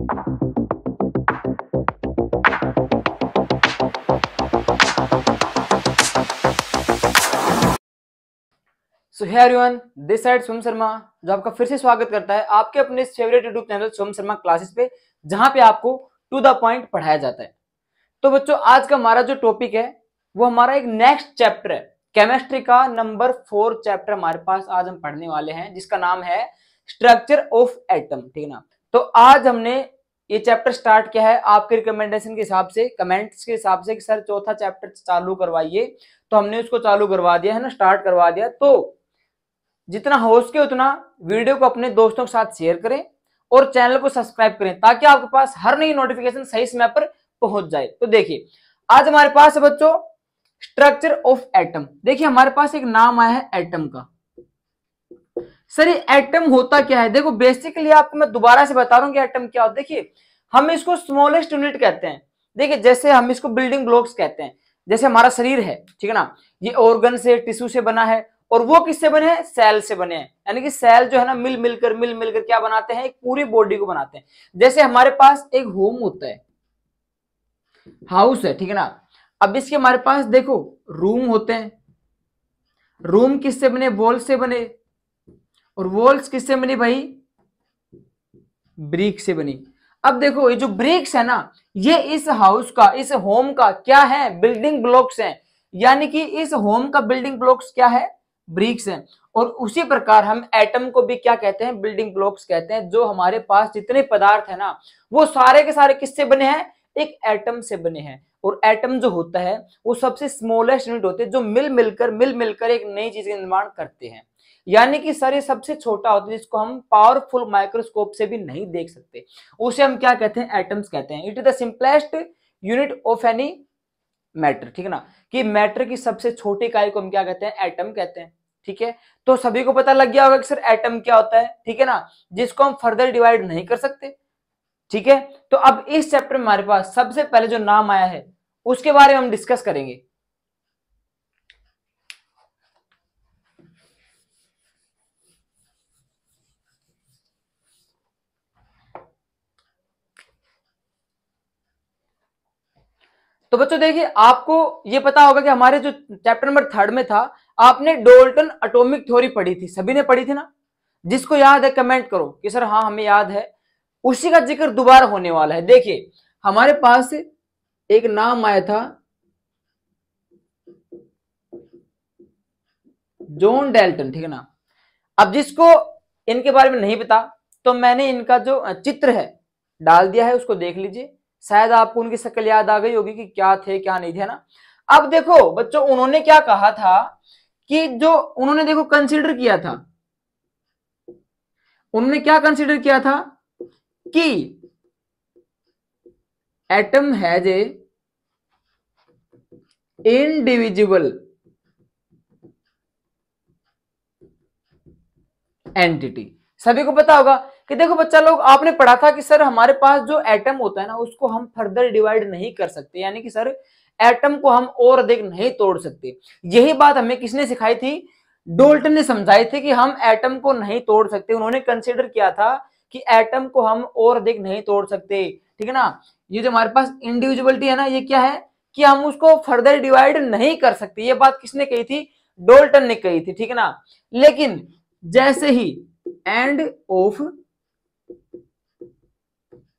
So hey everyone, this side Som Sharma, जो आपका फिर से स्वागत करता है आपके अपने favourite YouTube channel Som Sharma classes पे, जहां पे आपको टू द पॉइंट पढ़ाया जाता है। तो बच्चों, आज का हमारा जो टॉपिक है वो हमारा एक नेक्स्ट चैप्टर है, केमिस्ट्री का नंबर 4 चैप्टर हमारे पास आज हम पढ़ने वाले हैं, जिसका नाम है स्ट्रक्चर ऑफ एटम। ठीक है ना। तो आज हमने ये चैप्टर स्टार्ट किया है आपके रिकमेंडेशन के हिसाब से, कमेंट्स के हिसाब से कि सर चौथा चैप्टर चालू करवाइए, तो हमने उसको चालू करवा दिया है ना, स्टार्ट करवा दिया। तो जितना हो सके उतना वीडियो को अपने दोस्तों के साथ शेयर करें और चैनल को सब्सक्राइब करें, ताकि आपके पास हर नई नोटिफिकेशन सही समय पर पहुंच जाए। तो देखिए, आज हमारे पास है बच्चों स्ट्रक्चर ऑफ एटम। देखिए, हमारे पास एक नाम आया है एटम का। सर ये एटम होता क्या है? देखो, बेसिकली आपको मैं दोबारा से बता रहा हूं कि एटम क्या होता है। देखिए, हम इसको स्मॉलेस्ट यूनिट कहते हैं। देखिए, जैसे हम इसको बिल्डिंग ब्लॉक्स कहते हैं, जैसे हमारा शरीर है, ठीक है ना, ये ऑर्गन से, टिश्यू से बना है, और वो किससे बने हैं? सेल से बने हैं। यानी कि सेल जो है ना, मिल मिलकर क्या बनाते हैं? एक पूरी बॉडी को बनाते हैं। जैसे हमारे पास एक होम होता है, हाउस है, ठीक है ना। अब इसके हमारे पास देखो रूम होते हैं। रूम किससे बने? वॉल से बने। और वॉल्स किससे बनी भाई? ब्रिक से बनी। अब देखो, ये जो ब्रिक्स है ना, ये इस हाउस का, इस होम का क्या है? बिल्डिंग ब्लॉक्स हैं। यानी कि इस होम का बिल्डिंग ब्लॉक्स क्या है? ब्रिक्स हैं। और उसी प्रकार हम एटम को भी क्या कहते हैं? बिल्डिंग ब्लॉक्स कहते हैं। जो हमारे पास जितने पदार्थ है ना, वो सारे के सारे किससे बने हैं? एक एटम से बने हैं। और एटम जो होता है वो सबसे स्मॉलेस्ट यूनिट होते हैं, जो मिल मिलकर एक नई चीज का निर्माण करते हैं। यानी कि सर ये सबसे छोटा होता है, जिसको हम पावरफुल माइक्रोस्कोप से भी नहीं देख सकते, उसे हम क्या कहते हैं? एटम्स कहते हैं। It is the simplest unit of any matter. ठीक है ना, कि मैटर की सबसे छोटी इकाई को हम क्या कहते हैं? एटम कहते हैं। ठीक है, तो सभी को पता लग गया होगा कि सर एटम क्या होता है, ठीक है ना, जिसको हम फर्दर डिवाइड नहीं कर सकते। ठीक है, तो अब इस चैप्टर में हमारे पास सबसे पहले जो नाम आया है उसके बारे में हम डिस्कस करेंगे। तो बच्चों देखिए, आपको ये पता होगा कि हमारे जो चैप्टर नंबर 3 में था, आपने डोल्टन एटॉमिक थ्योरी पढ़ी थी, सभी ने पढ़ी थी ना। जिसको याद है कमेंट करो कि सर हाँ हमें याद है। उसी का जिक्र दोबारा होने वाला है। देखिए, हमारे पास एक नाम आया था जॉन डाल्टन, ठीक है ना। अब जिसको इनके बारे में नहीं पता, तो मैंने इनका जो चित्र है डाल दिया है, उसको देख लीजिए। शायद आपको उनकी शक्ल याद आ गई होगी कि क्या थे क्या नहीं थे ना। अब देखो बच्चों, उन्होंने क्या कहा था कि जो उन्होंने देखो कंसीडर किया था, उन्होंने क्या कंसीडर किया था कि atom has a indivisible entity. सभी को पता होगा कि देखो बच्चा लोग, आपने पढ़ा था कि सर हमारे पास जो एटम होता है ना, उसको हम फर्दर डिवाइड नहीं कर सकते। यानी कि सर एटम को हम और अधिक नहीं तोड़ सकते। यही बात हमें किसने सिखाई थी? डोल्टन ने समझाई थी कि हम एटम को नहीं तोड़ सकते। उन्होंने कंसीडर किया था कि एटम को हम और अधिक नहीं तोड़ सकते। ठीक है ना। ये जो हमारे पास इंडिविजुअलिटी है ना, ये क्या है कि हम उसको फर्दर डिवाइड नहीं कर सकते। ये बात किसने कही थी? डोल्टन ने कही थी। ठीक है ना। लेकिन जैसे ही एंड ऑफ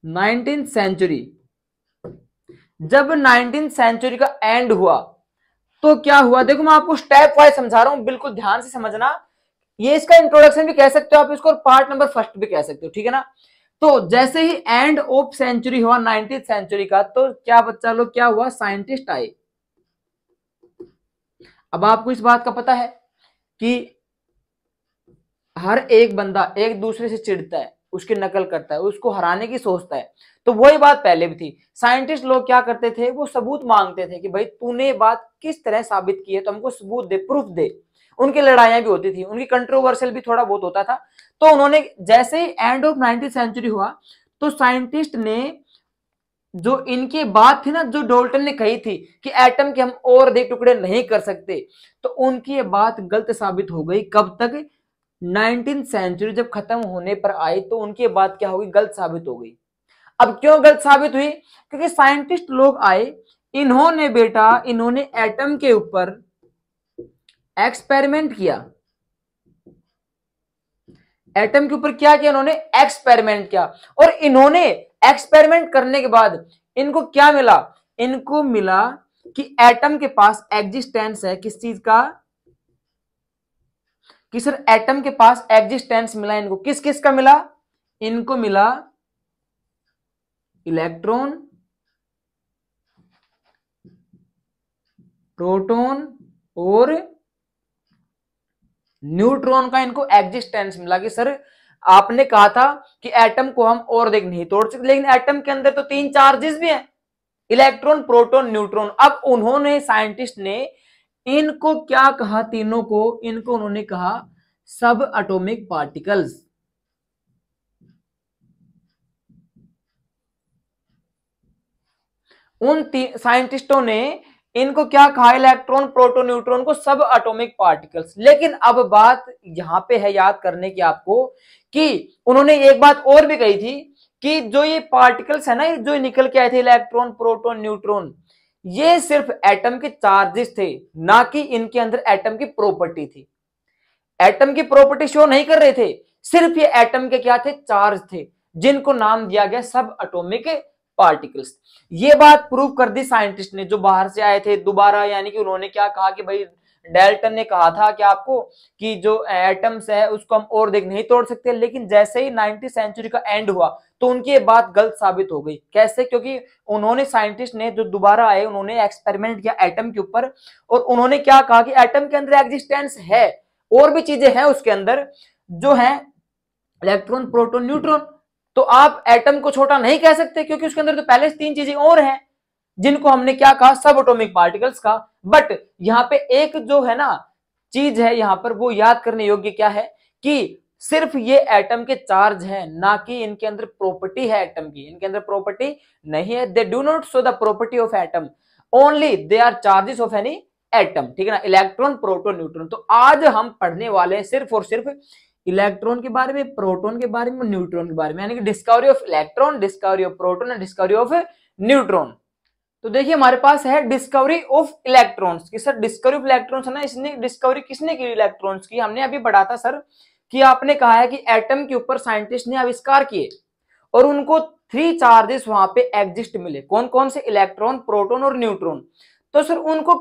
19th सेंचुरी, जब 19th सेंचुरी का एंड हुआ, तो क्या हुआ? देखो, मैं आपको स्टेप वाइज समझा रहा हूं, बिल्कुल ध्यान से समझना। ये इसका इंट्रोडक्शन भी कह सकते हो आप इसको, और पार्ट नंबर फर्स्ट भी कह सकते हो। ठीक है ना। तो जैसे ही एंड ऑफ सेंचुरी हुआ 19th सेंचुरी का, तो क्या बच्चा लोग, क्या हुआ? साइंटिस्ट आए। अब आपको इस बात का पता है कि हर एक बंदा एक दूसरे से चिढ़ता है, उसकी नकल करता है, उसको हराने की सोचता है। तो वही बात पहले भी थी। साइंटिस्ट लोग क्या करते थे? वो सबूत मांगते थे कि भाई तूने बात किस तरह साबित की है, तो हमको सबूत दे, प्रूफ दे। उनकी लड़ाइयां भी होती थी, उनकी कंट्रोवर्शियल भी थोड़ा बहुत होता था। तो उन्होंने जैसे ही एंड ऑफ 19th सेंचुरी हुआ, तो साइंटिस्ट ने जो इनकी बात थी ना, जो डोल्टन ने कही थी कि एटम के हम और अधिक टुकड़े नहीं कर सकते, तो उनकी ये बात गलत साबित हो गई। कब तक? 19th सेंचुरी जब खत्म होने पर आई, तो उनकी बात क्या होगी? गलत साबित हो गई। अब क्यों गलत साबित हुई? क्योंकि साइंटिस्ट लोग आए, इन्होंने एटम के ऊपर एक्सपेरिमेंट किया। एटम के ऊपर क्या किया? इन्होंने एक्सपेरिमेंट किया। और इन्होंने एक्सपेरिमेंट करने के बाद इनको क्या मिला? इनको मिला कि एटम के पास एग्जिस्टेंस है किस चीज का? कि सर एटम के पास एग्जिस्टेंस मिला इनको। किस किस का मिला? इनको मिला इलेक्ट्रॉन, प्रोटॉन और न्यूट्रॉन का इनको एग्जिस्टेंस मिला। कि सर आपने कहा था कि एटम को हम और देख नहीं तोड़ सकते, लेकिन एटम के अंदर तो 3 चार्जेस भी हैं, इलेक्ट्रॉन, प्रोटॉन, न्यूट्रॉन। अब उन्होंने, साइंटिस्ट ने इनको क्या कहा? तीनों को, इनको उन्होंने कहा सब एटॉमिक पार्टिकल्स। उन साइंटिस्टों ने इनको क्या कहा? इलेक्ट्रॉन, प्रोटॉन, न्यूट्रॉन को सब एटॉमिक पार्टिकल्स। लेकिन अब बात यहां पे है याद करने की आपको, कि उन्होंने एक बात और भी कही थी कि जो ये पार्टिकल्स है ना, जो निकल के आए थे, इलेक्ट्रॉन, प्रोटॉन, न्यूट्रॉन, ये सिर्फ एटम के चार्जेस थे, ना कि इनके अंदर एटम की प्रॉपर्टी थी। एटम की प्रॉपर्टी शो नहीं कर रहे थे, सिर्फ ये एटम के क्या थे? चार्ज थे, जिनको नाम दिया गया सब एटॉमिक पार्टिकल्स। ये बात प्रूव कर दी साइंटिस्ट ने, जो बाहर से आए थे दोबारा। यानी कि उन्होंने क्या कहा कि भाई डेल्टन ने कहा था कि आपको कि जो एटम्स है उसको हम और देख नहीं तोड़ सकते, लेकिन जैसे ही 19वीं सेंचुरी का एंड हुआ तो उनकी ये बात गलत साबित हो गई। कैसे? क्योंकि उन्होंने, साइंटिस्ट ने जो दोबारा आए, उन्होंने एक्सपेरिमेंट किया एटम के ऊपर, और उन्होंने क्या कहा कि एटम के अंदर एग्जिस्टेंस है, और भी चीजें हैं उसके अंदर जो है इलेक्ट्रॉन, प्रोटॉन, न्यूट्रॉन। तो आप एटम को छोटा नहीं कह सकते, क्योंकि उसके अंदर तो पहले 3 चीजें और हैं, जिनको हमने क्या कहा? सब एटॉमिक पार्टिकल्स का। बट यहां पे एक जो है ना चीज है यहां पर, वो याद करने योग्य क्या है? कि सिर्फ ये एटम के चार्ज हैं, ना कि इनके अंदर प्रॉपर्टी है एटम की। इनके अंदर प्रॉपर्टी नहीं है। They do not show the property of atom, only they are charges of any atom. ठीक है ना? Electron, proton, neutron. तो आज हम पढ़ने वाले हैं सिर्फ और सिर्फ इलेक्ट्रॉन के बारे में, प्रोटॉन के बारे में, न्यूट्रॉन के बारे में, यानी कि discovery of electron, discovery of proton and discovery of neutron. तो देखिए हमारे पास है डिस्कवरी ऑफ इलेक्ट्रॉन्स की। सर डिस्कवरी ऑफ इलेक्ट्रॉन्स है ना, इसने डिस्कवरी किसने की इलेक्ट्रॉन्स की? हमने अभी पढ़ा था सर कि आपने कहा है कि एटम के ऊपर साइंटिस्ट ने आविष्कार किए और उनको 3 चार्जेस वहां पे एग्जिस्ट मिले। कौन कौन से? इलेक्ट्रॉन, प्रोटॉन और न्यूट्रॉन। तो सर उनको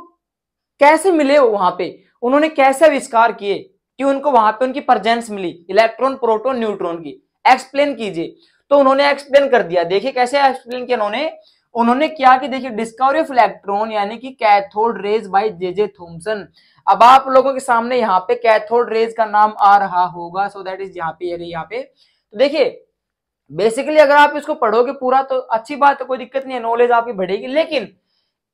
कैसे मिले? वहां पे उन्होंने कैसे आविष्कार किए कि उनको वहां पे उनकी प्रेजेंस मिली, इलेक्ट्रॉन, प्रोटॉन, न्यूट्रॉन की? एक्सप्लेन कीजिए। तो उन्होंने एक्सप्लेन कर दिया। देखिए कैसे एक्सप्लेन किया उन्होंने क्या कि देखिए डिस्कवरी ऑफ इलेक्ट्रॉन यानी कि cathode rays by J Thomson. अब आप लोगों के सामने यहाँ पे कैथोड रेज का नाम आ रहा होगा, सो दैट इज यहाँ पे। तो देखिए बेसिकली अगर आप इसको पढ़ोगे पूरा तो अच्छी बात है, कोई दिक्कत नहीं है, नॉलेज आपकी बढ़ेगी। लेकिन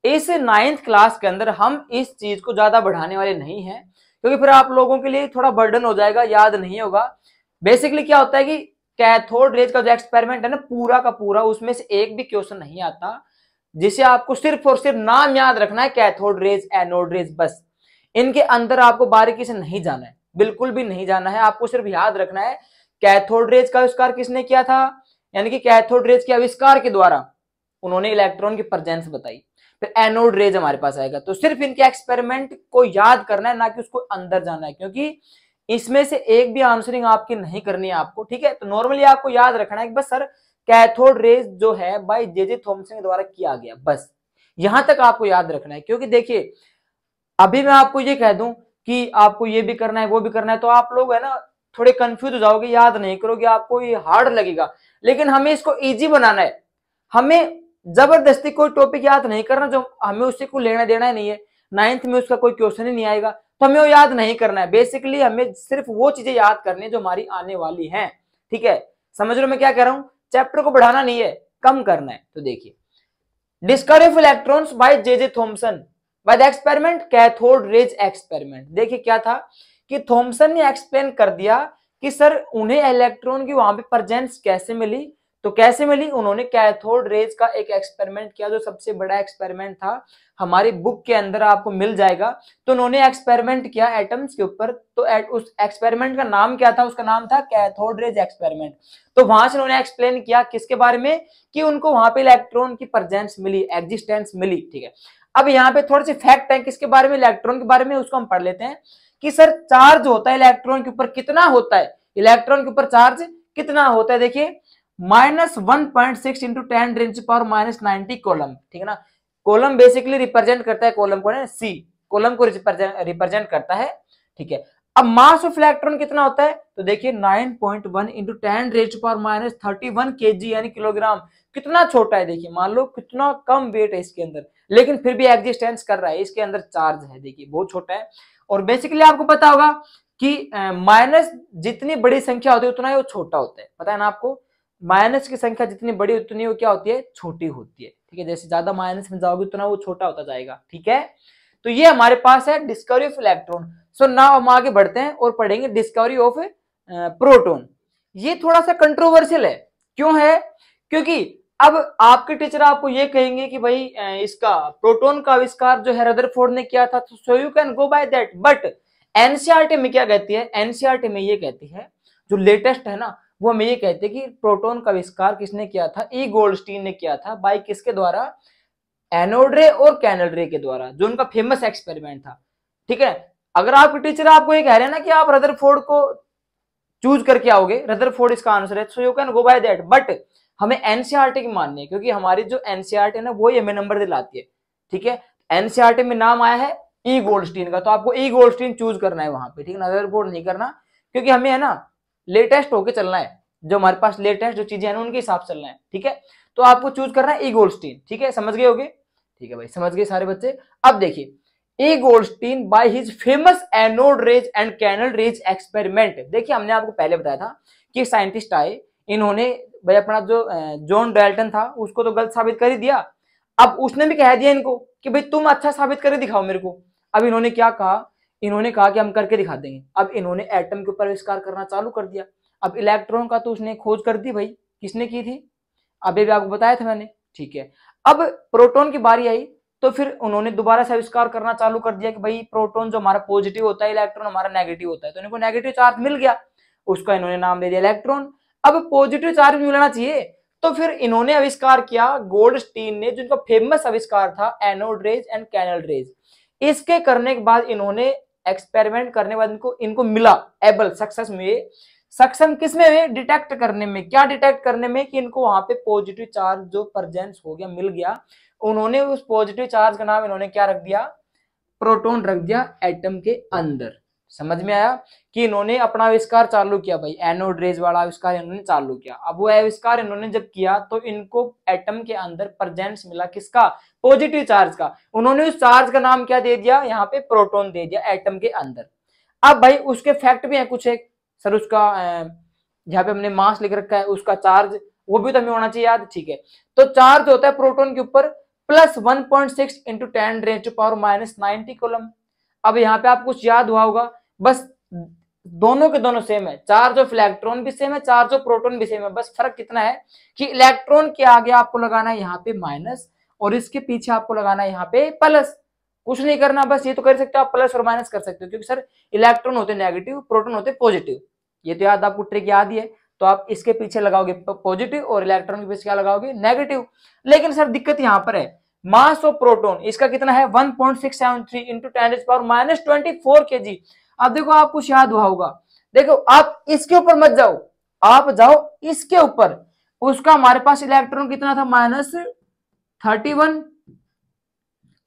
इस 9th क्लास के अंदर हम इस चीज को ज्यादा बढ़ाने वाले नहीं हैं, क्योंकि फिर आप लोगों के लिए थोड़ा बर्डन हो जाएगा, याद नहीं होगा। बेसिकली क्या होता है कि कैथोड रेज का जो एक्सपेरिमेंट है ना पूरा का पूरा, उसमें से एक भी क्वेश्चन नहीं आता, जिसे आपको सिर्फ और सिर्फ नाम याद रखना है, कैथोड रेज, एनोड रेज, बस। इनके अंदर आपको बारीकी से नहीं जाना है, बिल्कुल भी नहीं जाना है। आपको सिर्फ याद रखना है कैथोड रेज का आविष्कार किसने किया था, यानी कि कैथोड रेज के आविष्कार के द्वारा उन्होंने इलेक्ट्रॉन की प्रेजेंस बताई। फिर एनोड रेज हमारे पास आएगा। तो सिर्फ इनके एक्सपेरिमेंट को याद करना है, ना कि उसको अंदर जाना है, क्योंकि इसमें से एक भी आंसरिंग आपकी नहीं करनी है आपको। ठीक है? तो नॉर्मली आपको याद रखना है कि बस सर कैथोड रेज जो है बाय जे थॉमसन के द्वारा किया गया, बस यहां तक आपको याद रखना है। क्योंकि देखिए अभी मैं आपको ये कह दूं कि आपको ये भी करना है, वो भी करना है, तो आप लोग है ना थोड़े कंफ्यूज हो जाओगे, याद नहीं करोगे, आपको ये हार्ड लगेगा। लेकिन हमें इसको इजी बनाना है। हमें जबरदस्ती कोई टॉपिक याद नहीं करना जो हमें उससे कोई लेना देना ही नहीं है। 9th में उसका कोई क्वेश्चन ही नहीं आएगा, तो हमें वो याद नहीं करना है। बेसिकली हमें सिर्फ वो चीजें याद करनी है जो हमारी आने वाली हैं। ठीक है? समझ रहे हो मैं क्या कह रहा हूं? चैप्टर को बढ़ाना नहीं है, कम करना है। तो देखिए discovery of electrons bye J Thompson by the experiment cathode rays experiment. देखिए क्या था कि थॉमसन ने एक्सप्लेन कर दिया कि सर उन्हें इलेक्ट्रॉन की वहां पे प्रेजेंस कैसे मिली। तो कैसे मिली? उन्होंने कैथोड रेज का एक एक्सपेरिमेंट किया, जो सबसे बड़ा एक्सपेरिमेंट था, हमारी बुक के अंदर आपको मिल जाएगा। तो उन्होंने एक्सपेरिमेंट किया एटम्स के ऊपर, तो उस एक्सपेरिमेंट का नाम क्या था? उसका नाम था कैथोड रेज एक्सपेरिमेंट। तो वहां से उन्होंने एक्सप्लेन किया किसके बारे में? कि उनको वहां पे इलेक्ट्रॉन की प्रेजेंस मिली, एग्जिस्टेंस मिली। ठीक है, अब यहाँ पे थोड़े से फैक्ट है किसके बारे में? इलेक्ट्रॉन के बारे में, उसको हम पढ़ लेते हैं कि सर चार्ज होता है इलेक्ट्रॉन के ऊपर कितना होता है? इलेक्ट्रॉन के ऊपर चार्ज कितना होता है? देखिए -1.6 इंटू 10 रेंज पावर -90 कोलम। ठीक है ना, कोलम बेसिकली रिप्रेजेंट करता है, कोलम को ना सी, कोलम को रिप्रेजेंट करता है। ठीक है, अब मास ऑफ इलेक्ट्रॉन कितना होता है? तो देखिए 9.1 इंटू 10 रेंज पावर -31 केजी यानी किलोग्राम। कितना छोटा है, देखिए मान लो कितना कम वेट है इसके अंदर, लेकिन फिर भी एग्जिस्टेंस कर रहा है, इसके अंदर चार्ज है, देखिए बहुत छोटा है। और बेसिकली आपको पता होगा कि माइनस जितनी बड़ी संख्या होती है उतना ही वो छोटा होता है, पता है ना आपको? माइनस की संख्या जितनी बड़ी उतनी वो क्या होती है? छोटी होती है। ठीक है, जैसे ज्यादा माइनस में जाओगे उतना वो छोटा होता जाएगा। ठीक है, तो ये हमारे पास है discovery of electron. So now हम आगे बढ़ते हैं और पढ़ेंगे डिस्कवरी ऑफ प्रोटॉन। ये थोड़ा सा कंट्रोवर्शियल है, क्यों है? क्योंकि अब आपके टीचर आपको ये कहेंगे कि भाई इसका प्रोटॉन का आविष्कार जो है रदरफोर्ड ने किया था, so you can go by that. But NCERT में क्या कहती है? एनसीईआरटी में ये कहती है, जो लेटेस्ट है ना, वो हमें ये कहते हैं कि प्रोटॉन का आविष्कार किसने किया था? ई गोल्डस्टीन ने किया था। बाय किसके द्वारा? एनोड रे और कैनल रे के द्वारा, जो उनका फेमस एक्सपेरिमेंट था। ठीक है, अगर आपके टीचर आपको ये कह रहे हैं ना कि आप रदरफोर्ड को चूज करके आओगे, रदरफोर्ड इसका आंसर है, so you can go by that. But हमें एनसीईआरटी की माननी है, क्योंकि हमारी जो एनसीईआरटी है ना वो हमें नंबर दिलाती है। ठीक है, एनसीईआरटी में नाम आया है ई गोल्डस्टीन का, तो आपको ई गोल्डस्टीन चूज करना है वहां पे। ठीक है, रदरफोर्ड नहीं करना, क्योंकि हमें है ना लेटेस्ट होके चलना है, जो हमारे पास लेटेस्ट जो चीजें हैं उनके हिसाब से चलना है। ठीक है, तो आपको चूज करना है ई गोल्डस्टीन। ठीक है, समझ गए होगे? ठीक है भाई, समझ गए सारे बच्चे। अब देखिए E Goldstein by his famous anode rays and canal rays experiment. देखिए हमने आपको पहले बताया था कि साइंटिस्ट आए, इन्होंने भाई अपना जो जॉन डाल्टन था उसको तो गलत साबित कर ही दिया। अब उसने भी कह दिया इनको कि भाई तुम अच्छा साबित करके दिखाओ मेरे को। अब इन्होंने क्या कहा? इन्होंने कहा कि हम करके दिखा देंगे। अब इन्होंने एटम के ऊपर आविष्कार करना चालू कर दिया। अब इलेक्ट्रॉन का तो उसने खोज कर दी भाई, किसने की थी? अभी भी आपको बताया था मैंने। ठीक है, अब प्रोटॉन की बारी आई, तो फिर उन्होंने दोबारा से आविष्कार करना चालू कर दिया कि भाई प्रोटॉन जो हमारा पॉजिटिव होता है, इलेक्ट्रॉन हमारा नेगेटिव होता है। तो इनको नेगेटिव चार्ज मिल गया, उसका इन्होंने नाम दे दिया इलेक्ट्रॉन। अब पॉजिटिव चार्ज मिलना चाहिए, तो फिर इन्होंने आविष्कार किया गोल्डस्टीन ने, जिनका फेमस आविष्कार था anode rays and canal rays. इसके करने के बाद इन्होंने एक्सपेरिमेंट करने के बाद इनको मिला एबल, सक्सेस में, सक्षम किसमें हुए? डिटेक्ट करने में। क्या डिटेक्ट करने में? कि इनको वहां पे पॉजिटिव चार्ज जो प्रेजेंस हो गया, मिल गया। उन्होंने उस पॉजिटिव चार्ज का नाम इन्होंने क्या रख दिया? प्रोटॉन रख दिया एटम के अंदर। समझ में आया कि इन्होंने अपना आविष्कार चालू किया भाई, एनोड रेज वाला आविष्कार इन्होंने चालू किया। अब वो आविष्कार इन्होंने जब किया तो इनको एटम के अंदर प्रेजेंस मिला, किसका? पॉजिटिव चार्ज का। उन्होंने उस चार्ज का नाम क्या दे दिया? यहाँ पे प्रोटॉन दे दिया एटम के अंदर। अब भाई उसके फैक्ट भी है कुछ एक, सर उसका जहाँ पे हमने मास लिख रखा है उसका चार्ज, वो भी तो हमें होना चाहिए याद। ठीक है, तो चार्ज होता है प्रोटॉन के ऊपर +1.6 into 10 raise to power -90 coulomb. अब यहाँ पे आपको कुछ याद हुआ होगा, बस दोनों के दोनों सेम है, चार्ज ऑफ इलेक्ट्रॉन भी सेम है, चार्ज ऑफ प्रोटॉन भी सेम है। बस फर्क कितना है कि इलेक्ट्रॉन के आगे आपको लगाना है यहाँ पे माइनस, और इसके पीछे आपको लगाना है यहाँ पे प्लस। कुछ नहीं करना, बस ये तो कर सकते हो आप, प्लस और माइनस कर सकते हो, क्योंकि सर इलेक्ट्रॉन होते नेगेटिव, प्रोटॉन होते पॉजिटिव। ये तो याद, आपको ट्रिक याद ही है। तो आप इसके पीछे लगाओगे पॉजिटिव और इलेक्ट्रॉन के पीछे क्या लगाओगे? नेगेटिव। लेकिन सर दिक्कत यहाँ पर है, मास ऑफ प्रोटॉन इसका कितना है? 1.673 इंटू 10⁻24 kg। अब देखो आप कुछ याद हुआ होगा, देखो आप इसके ऊपर मत जाओ, आप जाओ इसके ऊपर। उसका हमारे पास इलेक्ट्रॉन कितना था? -31।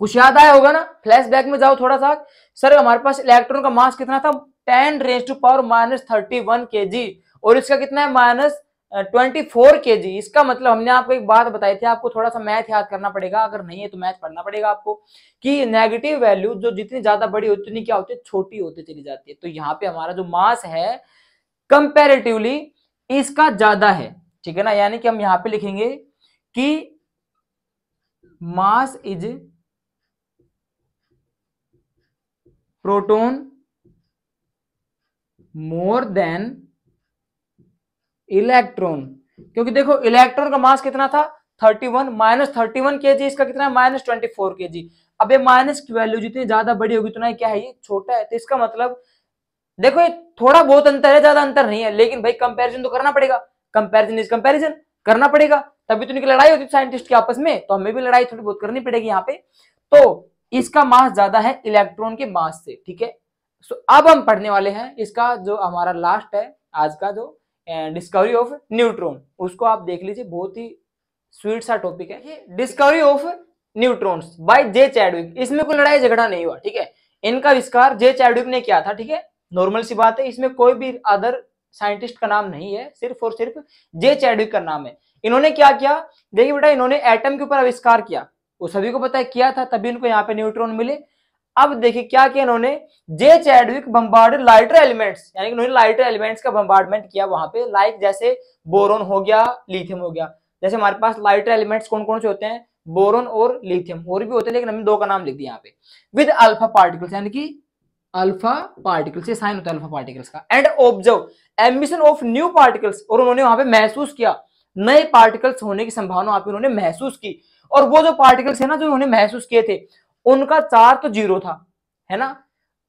कुछ याद आया होगा ना, फ्लैशबैक में जाओ थोड़ा सा। सर हमारे पास इलेक्ट्रॉन का मास कितना था? 10⁻31 kg, और इसका कितना है? -24 kg। इसका मतलब हमने आपको एक बात बताई थी, आपको थोड़ा सा मैथ याद करना पड़ेगा, अगर नहीं है तो मैथ पढ़ना पड़ेगा आपको, कि नेगेटिव वैल्यू जो जितनी ज्यादा बड़ी होती उतनी क्या होती है? छोटी होती चली जाती है। तो यहाँ पे हमारा जो मास है कंपैरेटिवली इसका ज्यादा है। ठीक है ना, यानी कि हम यहाँ पे लिखेंगे कि mass is proton more than electron. क्योंकि देखो इलेक्ट्रॉन का मास कितना था 31, माइनस 31 kg, इसका कितना है माइनस 24 kg। अब ये माइनस की वैल्यू जितनी ज्यादा बड़ी होगी उतना क्या है, ये छोटा है। तो इसका मतलब देखो ये थोड़ा बहुत अंतर है, ज्यादा अंतर नहीं है, लेकिन भाई कंपैरिजन तो करना पड़ेगा, कंपैरिजन इज कंपैरिजन, करना पड़ेगा, तभी तो इनकी लड़ाई होती है साइंटिस्ट के आपस में, तो हमें भी लड़ाई थोड़ी बहुत करनी पड़ेगी यहाँ पे। तो इसका मास ज्यादा है इलेक्ट्रॉन के मास से, ठीक है। सो अब हम पढ़ने वाले हैं इसका जो हमारा लास्ट है आज का जो डिस्कवरी ऑफ न्यूट्रॉन, उसको आप देख लीजिए, बहुत ही स्वीट सा टॉपिक है ये, discovery of neutrons by J Chadwick. इसमें कोई लड़ाई झगड़ा नहीं हुआ, ठीक है, इनका आविष्कार जे चैडविक ने किया था, ठीक है, नॉर्मल सी बात है, इसमें कोई भी अदर साइंटिस्ट का नाम नहीं है, सिर्फ और सिर्फ जे चैडविक का नाम है। इन्होंने क्या किया, देखिए बेटा, इन्होंने एटम के ऊपर आविष्कार किया, वो सभी को पता है किया था, तभी इनको यहाँ पे न्यूट्रॉन मिले। अब देखिए क्या किया इन्होंने, जे चैडविक बम्बार्डेड लाइटर एलिमेंट्स, यानी कि इन्होंने लाइटर एलिमेंट्स का बम्बार्डमेंट किया वहां पे, लाइक जैसे बोरोन हो गया, लिथियम हो गया। जैसे हमारे पास लाइटर एलिमेंट्स कौन कौन से होते हैं, बोरोन और लिथियम, और भी होते हैं लेकिन हमने दो का नाम लिख दिया यहाँ पे, विद अल्फा पार्टिकल्स, यानी कि अल्फा पार्टिकल्स, ये साइन होता है अल्फा पार्टिकल्स का, and observe emission of new particles, और उन्होंने वहां पे महसूस किया नए पार्टिकल्स होने की संभावना वहां पे उन्होंने महसूस की। और वो जो पार्टिकल्स है ना जो उन्होंने महसूस किए थे, उनका चार्ज तो जीरो था, है ना,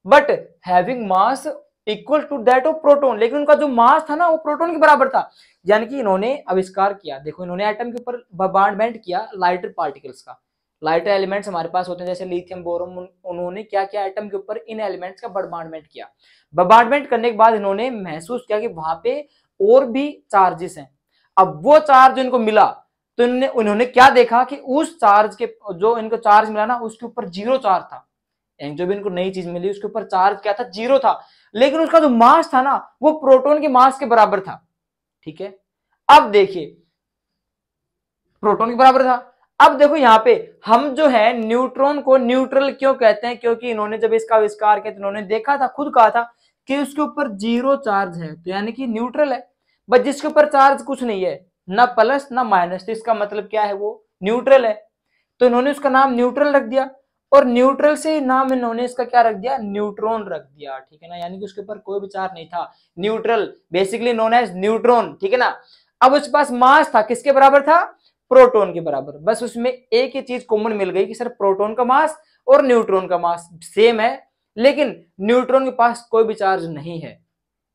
but having mass equal to that of proton, लेकिन उनका जो मास था ना वो प्रोटॉन के बराबर था। यानी कि इन्होंने आविष्कार किया, देखो इन्होंने एटम के ऊपर बम्बार्डमेंट किया लाइटर पार्टिकल्स का, लाइटर एलिमेंट्स हमारे पास होते हैं जैसे लिथियम बोरोन, उन्होंने क्या किया एटम के ऊपर इन एलिमेंट्स का बम्बार्डमेंट किया। बम्बार्डमेंट करने के बाद इन्होंने महसूस किया कि वहां पे और भी चार्जेस हैं। अब वो चार्ज इनको मिला तो उन्होंने क्या देखा कि उस चार्ज के, जो इनको चार्ज मिला ना उसके ऊपर जीरो चार्ज था, जो भी इनको नई चीज मिली उसके ऊपर चार्ज क्या था, जीरो था, लेकिन उसका जो मास था ना वो प्रोटॉन के मास के बराबर था, ठीक है। अब देखिए प्रोटॉन के बराबर था। अब देखो यहाँ पे हम जो है न्यूट्रॉन को न्यूट्रल क्यों कहते हैं, क्योंकि इन्होंने जब इसका आविष्कार किया तो इन्होंने देखा था, खुद कहा था कि उसके ऊपर जीरो चार्ज है, तो यानी कि न्यूट्रल है। बट जिसके ऊपर चार्ज कुछ नहीं है, ना प्लस ना माइनस, तो इसका मतलब क्या है, वो न्यूट्रल है, तो इन्होंने उसका नाम न्यूट्रल रख दिया। और न्यूट्रल से नाम इन्होंने इसका क्या रख दिया, न्यूट्रॉन रख दिया, ठीक है ना, यानी कि उसके ऊपर कोई भी चार्ज नहीं था, neutral, basically known as neutron, ठीक है ना। अब उसके पास मास था, किसके बराबर था, प्रोटॉन के बराबर, बस उसमें एक ही चीज कॉमन मिल गई कि सर प्रोटॉन का मास और न्यूट्रॉन का मास सेम है, लेकिन न्यूट्रॉन के पास कोई भी चार्ज नहीं है,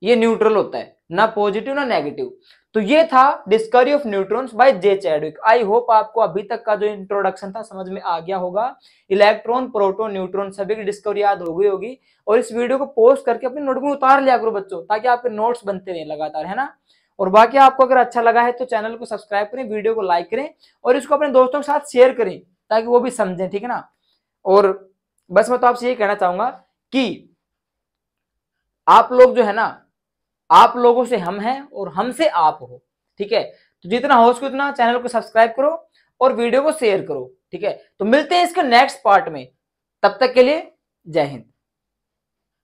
ये न्यूट्रल होता है, ना पॉजिटिव ना नेगेटिव। तो ये था discovery of neutrons by J Chadwick. I hope आपको अभी तक का जो इंट्रोडक्शन था समझ में आ गया होगा, इलेक्ट्रॉन प्रोटॉन न्यूट्रॉन सभी की डिस्कवरी याद हो गई होगी। और इस वीडियो को पोस्ट करके अपने नोटबुक में उतार लिया करो बच्चों, ताकि आपके नोट्स बनते रहे लगातार, है ना। और बाकी आपको अगर अच्छा लगा है तो चैनल को सब्सक्राइब करें, वीडियो को लाइक करें और इसको अपने दोस्तों के साथ शेयर करें ताकि वो भी समझें, ठीक है ना। और बस मैं तो आपसे ये कहना चाहूंगा कि आप लोग जो है ना, आप लोगों से हम हैं और हमसे आप हो, ठीक है। तो जितना हो सके उतना चैनल को सब्सक्राइब करो और वीडियो को शेयर करो, ठीक है। तो मिलते हैं इसके नेक्स्ट पार्ट में, तब तक के लिए जय हिंद।